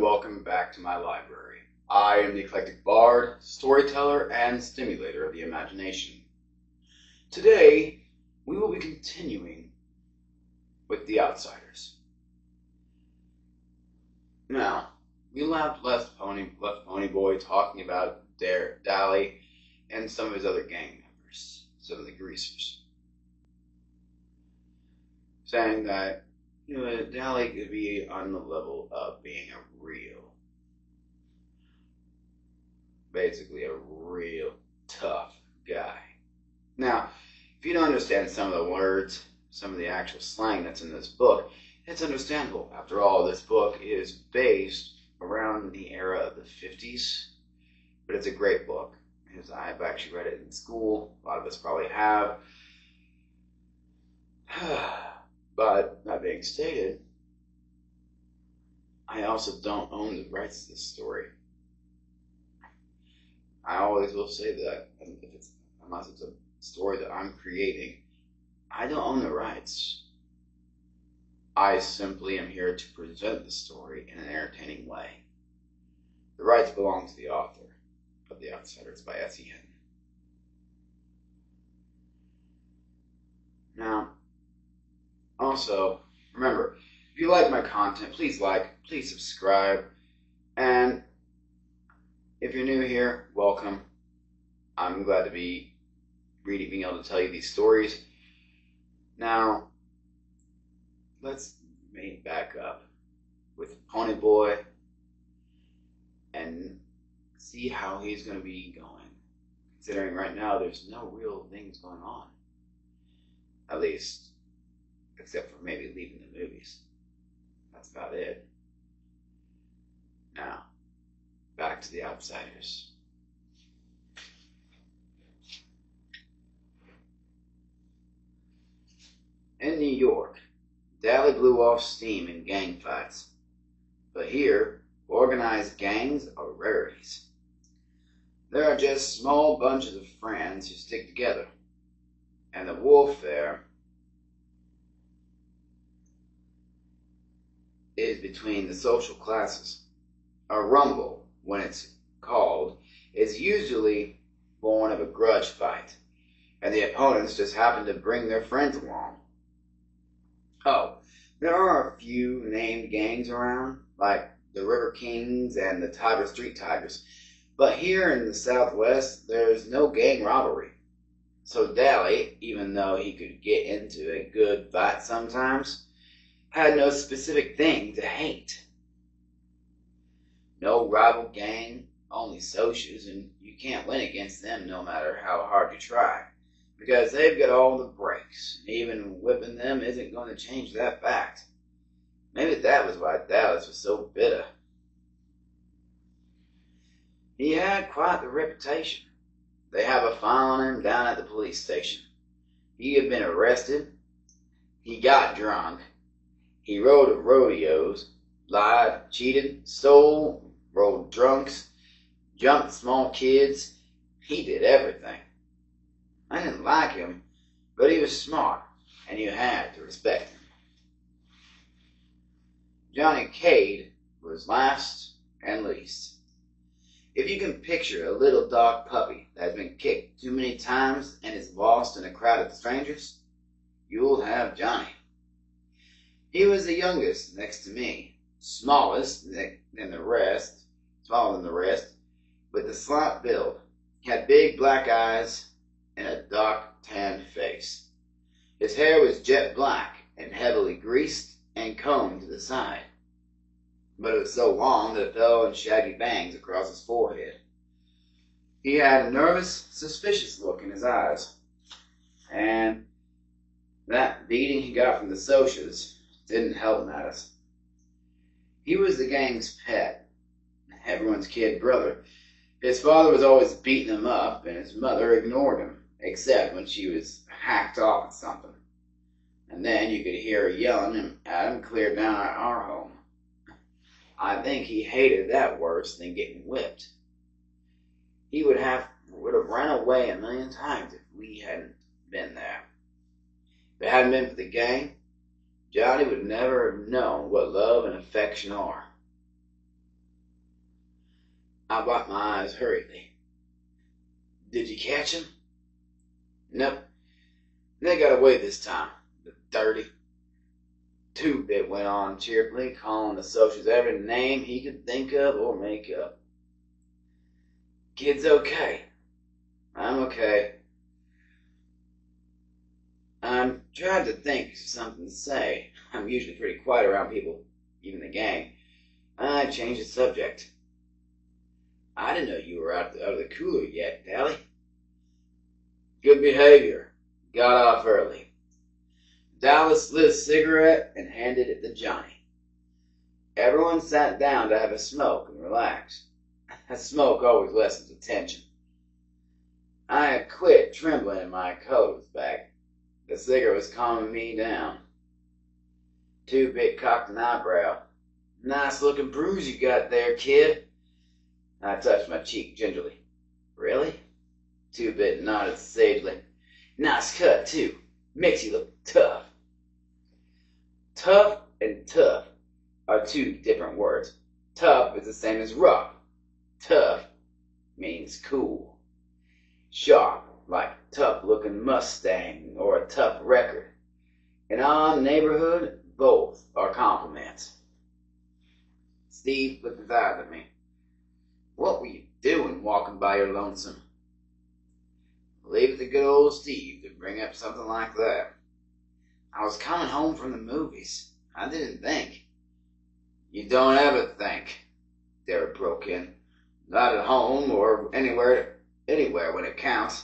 welcome back to my library. I am the eclectic bard, storyteller, and stimulator of the imagination. Today, we will be continuing with The Outsiders. Now, we left Ponyboy talking about Dally and some of his other gang members, some of the greasers, saying that Dally could be on the level of being basically a real tough guy. Now, if you don't understand some of the words, some of the actual slang that's in this book, it's understandable. After all, this book is based around the era of the 50s, but it's a great book, because I've actually read it in school. A lot of us probably have. But, that being stated, I also don't own the rights to this story. I always will say that, unless it's a story that I'm creating, I don't own the rights. I simply am here to present the story in an entertaining way. The rights belong to the author of The Outsiders by S.E. Hinton. Now, also, remember, if you like my content, please subscribe, and if you're new here, welcome. I'm glad to be being able to tell you these stories. Now, let's back up with Ponyboy and see how he's going to be going. Considering right now there's no real things going on. At least, except for maybe leaving the movies. That's about it. Now, back to The Outsiders. In New York, Dally blew off steam in gang fights. But here, organized gangs are rarities. There are just small bunches of friends who stick together. And the warfare is between the social classes. A rumble, when it's called, is usually born of a grudge fight, and the opponents just happen to bring their friends along. Oh, there are a few named gangs around, like the River Kings and the Tiber Street Tigers, but here in the Southwest, there's no gang rivalry. So Dally, even though he could get into a good fight sometimes, had no specific thing to hate. No rival gang, only socials, and you can't win against them no matter how hard you try, because they've got all the breaks, and even whipping them isn't going to change that fact. Maybe that was why Dallas was so bitter. He had quite the reputation. They have a file on him down at the police station. He had been arrested. He got drunk. He rode at rodeos, lied, cheated, stole, rode drunks, jumped small kids. He did everything. I didn't like him, but he was smart, and you had to respect him. Johnny Cade was last and least. If you can picture a little dog puppy that has been kicked too many times and is lost in a crowd of strangers, you'll have Johnny. He was the youngest next to me, smaller than the rest, with a slight build. He had big black eyes and a dark tanned face. His hair was jet black and heavily greased and combed to the side, but it was so long that it fell in shaggy bangs across his forehead. He had a nervous, suspicious look in his eyes, and that beating he got from the socials didn't help matters. He was the gang's pet, everyone's kid brother. His father was always beating him up, and his mother ignored him, except when she was hacked off at something. And then you could hear her yelling at him clear down at our home. I think he hated that worse than getting whipped. He would have run away a million times if we hadn't been there. If it hadn't been for the gang, Johnny would never have known what love and affection are. I wiped my eyes hurriedly. Did you catch him? Nope. They got away this time. The dirty. Two-Bit went on cheerfully, calling the Socials every name he could think of or make up. Kid's okay. I'm okay. I'm trying to think of something to say. I'm usually pretty quiet around people, even the gang. I changed the subject. I didn't know you were out of the cooler yet, Dally. Good behavior. Got off early. Dallas lit a cigarette and handed it to Johnny. Everyone sat down to have a smoke and relax. A smoke always lessens the tension. I had quit trembling and my coat was back. The cigarette was calming me down. Two-Bit cocked an eyebrow. Nice looking bruise you got there, kid. I touched my cheek gingerly. Really? Two-Bit nodded sagely. Nice cut, too. Makes you look tough. Tough and tough are two different words. Tough is the same as rough. Tough means cool. Sharp, like tough-looking Mustang or a tough record. In our neighborhood, both are compliments. Steve flipped his eyes at me. What were you doing walking by your lonesome? Leave it to good old Steve to bring up something like that. I was coming home from the movies. I didn't think. You don't ever think, Derek broke in. Not at home or anywhere when it counts.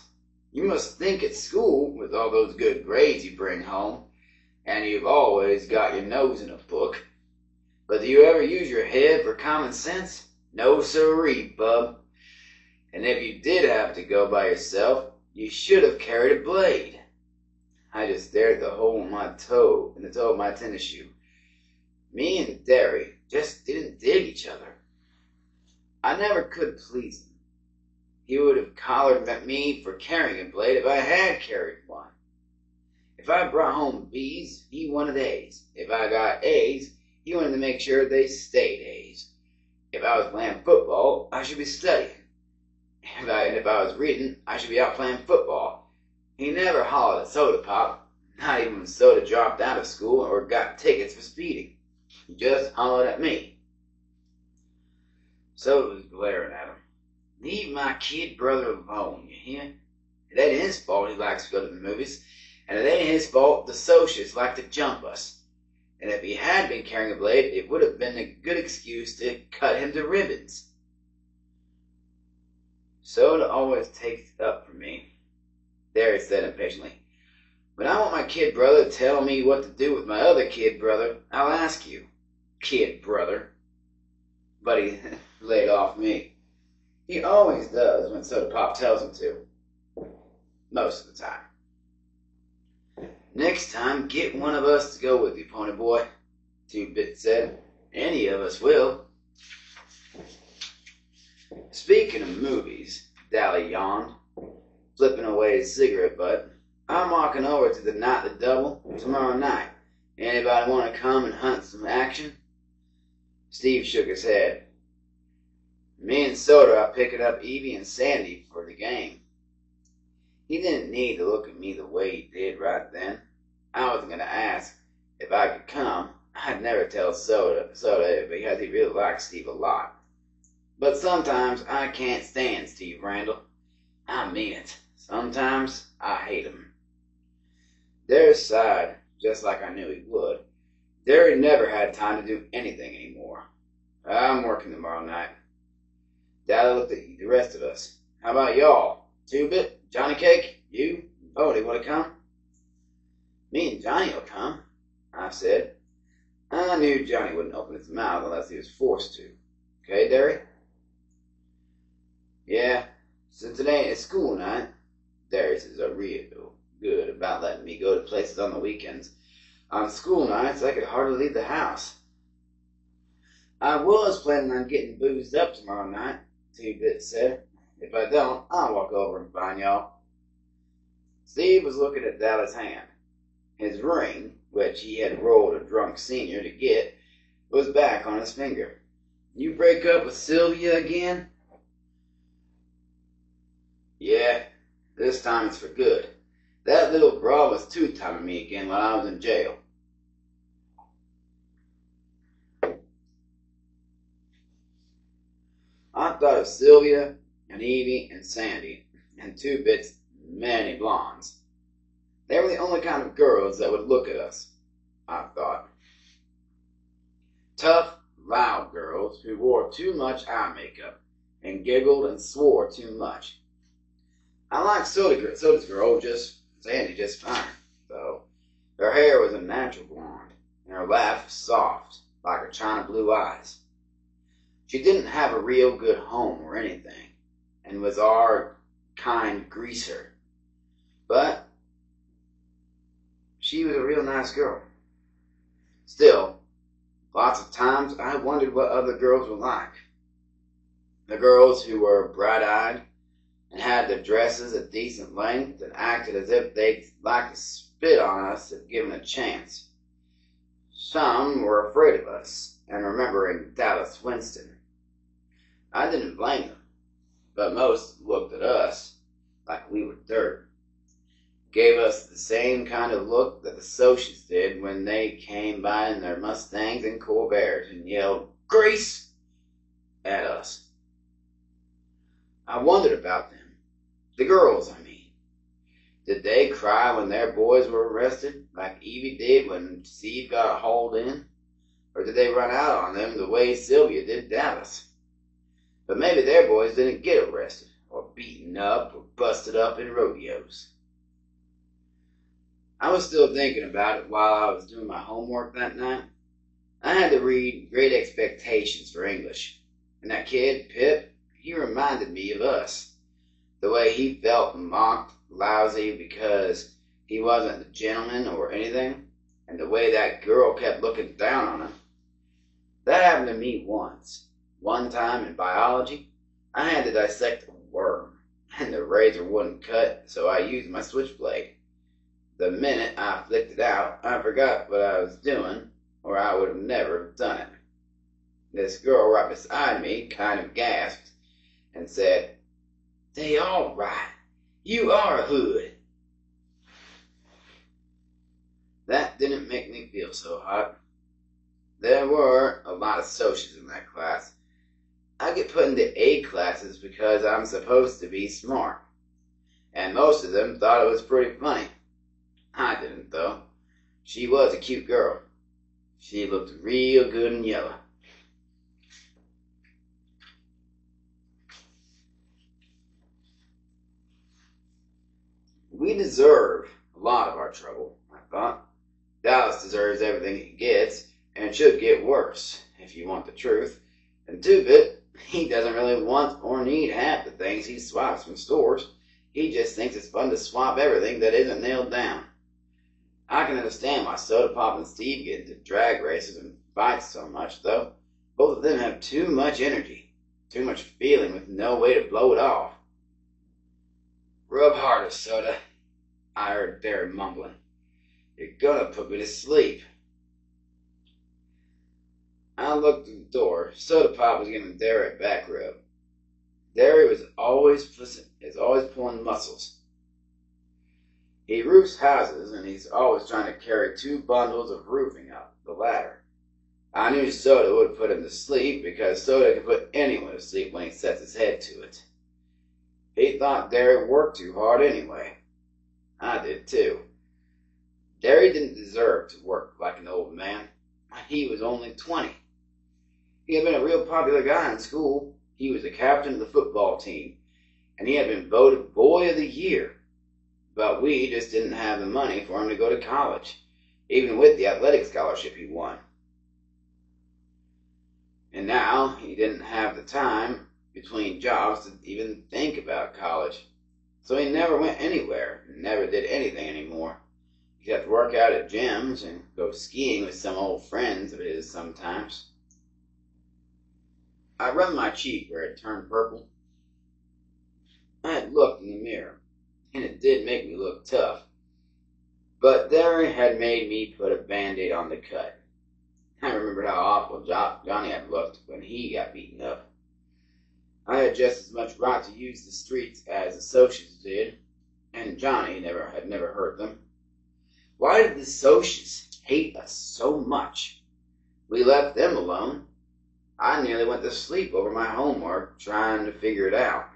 You must think at school with all those good grades you bring home, and you've always got your nose in a book. But do you ever use your head for common sense? No sirree, bub. And if you did have to go by yourself, you should have carried a blade. I just stared at the hole in the toe of my tennis shoe. Me and Derry just didn't dig each other. I never could please him. He would have collared at me for carrying a blade if I had carried one. If I brought home B's, he wanted A's. If I got A's, he wanted to make sure they stayed A's. If I was playing football, I should be studying. If I was reading, I should be out playing football. He never hollered at Soda Pop, not even when Soda dropped out of school or got tickets for speeding. He just hollered at me. Soda was glaring at him. Leave my kid brother alone, you hear? It ain't his fault he likes to go to the movies, and it ain't his fault the Socials like to jump us. And if he had been carrying a blade, it would have been a good excuse to cut him to ribbons. Soda always takes it up for me, Derry said impatiently. When I want my kid brother to tell me what to do with my other kid brother, I'll ask you, kid brother. But he laid off me. He always does when Soda Pop tells him to. Most of the time. Next time, get one of us to go with you, Pony Boy, Two-Bit said. Any of us will. Speaking of movies, Dally yawned, flipping away his cigarette butt. I'm walking over to the Night the Double tomorrow night. Anybody want to come and hunt some action? Steve shook his head. Me and Soda are picking up Evie and Sandy for the game. He didn't need to look at me the way he did right then. I wasn't going to ask if I could come. I'd never tell Soda because he really likes Steve a lot. But sometimes I can't stand Steve Randall. I mean it. Sometimes I hate him. Derry sighed, just like I knew he would. Derry never had time to do anything anymore. I'm working tomorrow night. Dally looked at the rest of us. How about y'all? Two-Bit, Johnny Cake, you, Bodie, want to come? Me and Johnny will come, I said. I knew Johnny wouldn't open his mouth unless he was forced to. Okay, Derry? Yeah, since it ain't a school night, Darius is a real good about letting me go to places on the weekends. On school nights, I could hardly leave the house. I was planning on getting boozed up tomorrow night, Two-Bit said. If I don't, I'll walk over and find y'all. Steve was looking at Dallas' hand. His ring, which he had rolled a drunk senior to get, was back on his finger. You break up with Sylvia again? Yeah, this time it's for good. That little broad was two-timing me again while I was in jail. I thought of Sylvia and Evie and Sandy and Two Bits, many blondes. They were the only kind of girls that would look at us, I thought. Tough, loud girls who wore too much eye makeup and giggled and swore too much. I liked Soda's girl, Sandy, just fine, though. Her hair was a natural blonde, and her laugh was soft, like her china blue eyes. She didn't have a real good home or anything, and was our kind greaser. But she was a real nice girl. Still, lots of times I wondered what other girls were like. The girls who were bright-eyed and had their dresses a decent length and acted as if they'd like to spit on us if given a chance. Some were afraid of us, and remembering Dallas Winston. I didn't blame them, but most looked at us like we were dirt. Gave us the same kind of look that the Socials did when they came by in their Mustangs and Corvairs and yelled, "Grease!" at us. I wondered about them. The girls, I mean. Did they cry when their boys were arrested, like Evie did when Steve got hauled in? Or did they run out on them the way Sylvia did Dallas? But maybe their boys didn't get arrested, or beaten up, or busted up in rodeos. I was still thinking about it while I was doing my homework that night. I had to read Great Expectations for English, and that kid, Pip, he reminded me of us. The way he felt mocked, lousy, because he wasn't a gentleman or anything, and the way that girl kept looking down on him. That happened to me once. One time in biology, I had to dissect a worm, and the razor wouldn't cut, so I used my switchblade. The minute I flicked it out, I forgot what I was doing, or I would have never done it. This girl right beside me kind of gasped and said, "They all right. You are a hood." That didn't make me feel so hot. There were a lot of Socials in that class. I get put into A classes because I'm supposed to be smart, and most of them thought it was pretty funny. I didn't, though. She was a cute girl. She looked real good in yellow. We deserve a lot of our trouble, I thought. Dallas deserves everything he gets, and should get worse, if you want the truth. And Two-Bit, he doesn't really want or need half the things he swipes from stores. He just thinks it's fun to swap everything that isn't nailed down. I can understand why Soda Pop and Steve get into drag races and fights so much, though. Both of them have too much energy, too much feeling with no way to blow it off. "Rub harder, Soda," I heard Derry mumbling. "You're gonna put me to sleep." I looked at the door. Soda Pop was giving Derry a back rub. Derry is always pulling muscles. He roofs houses, and he's always trying to carry 2 bundles of roofing up the ladder. I knew Soda would put him to sleep because Soda can put anyone to sleep when he sets his head to it. He thought Derry worked too hard anyway. I did too. Derry didn't deserve to work like an old man. He was only 20. He had been a real popular guy in school. He was the captain of the football team, and he had been voted Boy of the Year. But we just didn't have the money for him to go to college, even with the athletic scholarship he won. And now he didn't have the time between jobs to even think about college. So he never went anywhere and never did anything anymore. Except work out at gyms and go skiing with some old friends of his sometimes. I rubbed my cheek where it turned purple. I had looked in the mirror, and it did make me look tough. But Derry had made me put a Band-Aid on the cut. I remembered how awful Johnny had looked when he got beaten up. I had just as much right to use the streets as the Socials did, and Johnny had never heard them. Why did the Socials hate us so much? We left them alone. I nearly went to sleep over my homework trying to figure it out.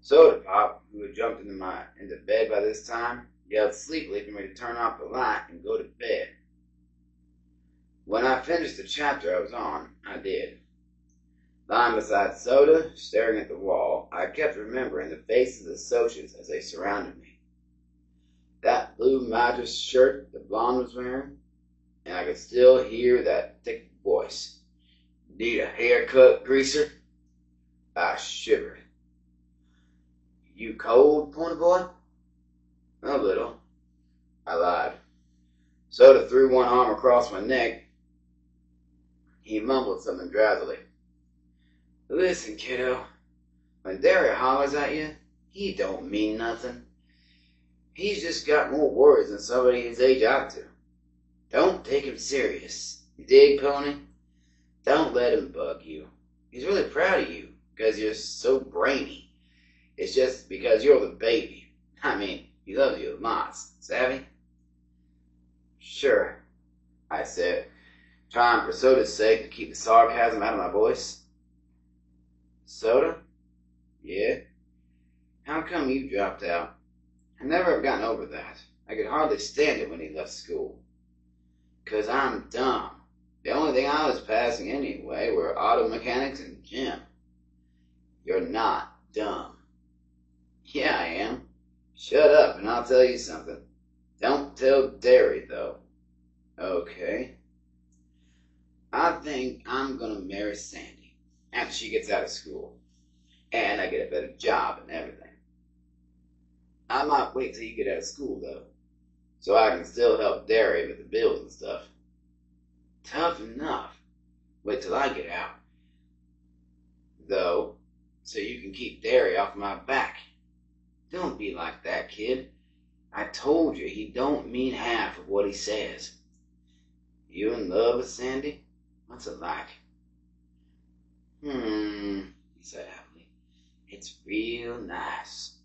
Soda Pop, who had jumped into bed by this time, yelled sleepily for me to turn off the light and go to bed. When I finished the chapter I was on, I did. Lying beside Soda, staring at the wall, I kept remembering the faces of the Socials as they surrounded me. That blue mattress shirt the blonde was wearing, and I could still hear that thick voice. Need a haircut, greaser? I shivered. You cold, pony boy? A little. I lied. Soda threw one arm across my neck. He mumbled something drowsily. Listen, kiddo, when Derry hollers at you, he don't mean nothing. He's just got more words than somebody his age ought to. Don't take him serious. You dig, pony? Don't let him bug you. He's really proud of you because you're so brainy. It's just because you're the baby. I mean, he loves you lots. Savvy? Sure, I said, trying for Soda's sake to keep the sarcasm out of my voice. Soda? Yeah? How come you dropped out? I never have gotten over that. I could hardly stand it when he left school. 'Cause I'm dumb. The only thing I was passing anyway were auto mechanics and gym. You're not dumb. Yeah, I am. Shut up and I'll tell you something. Don't tell Derry, though. Okay. I think I'm gonna marry Sandy after she gets out of school. And I get a better job and everything. I might wait till you get out of school, though, so I can still help Derry with the bills and stuff. Tough enough. Wait till I get out, though, so you can keep Derry off my back. Don't be like that, kid. I told you he don't mean half of what he says. You in love with Sandy? What's it like? He said happily. It's real nice.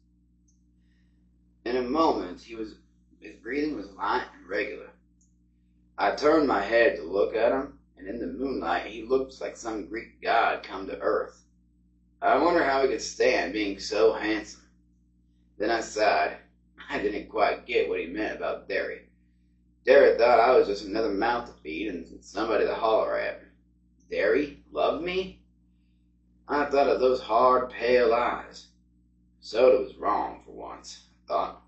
In a moment, his breathing was light and regular. I turned my head to look at him, and in the moonlight, he looked like some Greek god come to earth. I wonder how he could stand being so handsome. Then I sighed. I didn't quite get what he meant about Derry. Derry thought I was just another mouth to feed and somebody to holler at. Derry love me? I thought of those hard, pale eyes. Soda was wrong for once, I thought.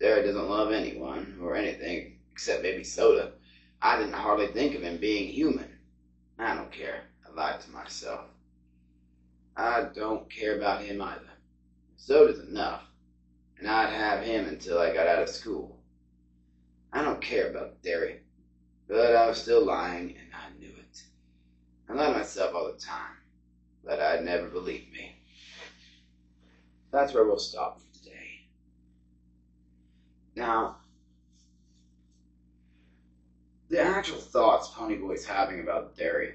Derry doesn't love anyone or anything except maybe Soda. I didn't hardly think of him being human. I don't care, I lied to myself. I don't care about him either. Soda's enough, and I'd have him until I got out of school. I don't care about Derry, but I was still lying, and I knew it. I lie to myself all the time, but I'd never believe me. That's where we'll stop for today. Now, the actual thoughts Ponyboy's having about Derry.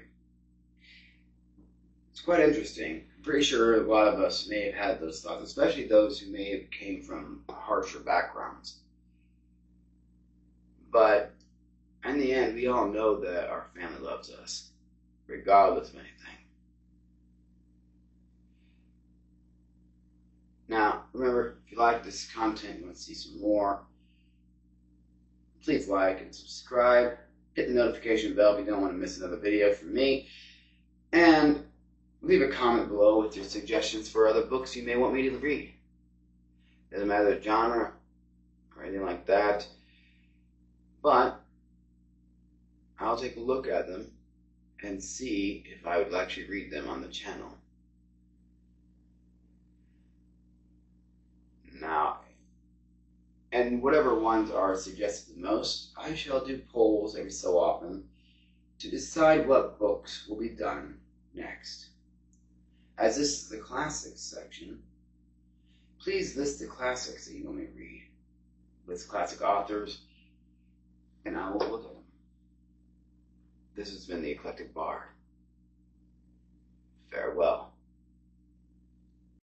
It's quite interesting. I'm pretty sure a lot of us may have had those thoughts, especially those who may have came from harsher backgrounds. But in the end, we all know that our family loves us, regardless of anything. Now, remember, if you like this content and want to see some more, please like and subscribe. Hit the notification bell if you don't want to miss another video from me. And leave a comment below with your suggestions for other books you may want me to read. Doesn't matter the genre or anything like that. But I'll take a look at them and see if I would actually read them on the channel. Now, and whatever ones are suggested the most, I shall do polls every so often to decide what books will be done next. As this is the classics section, please list the classics that you want me to read. List classic authors, and I will look at them. This has been the Eclectic Bard. Farewell.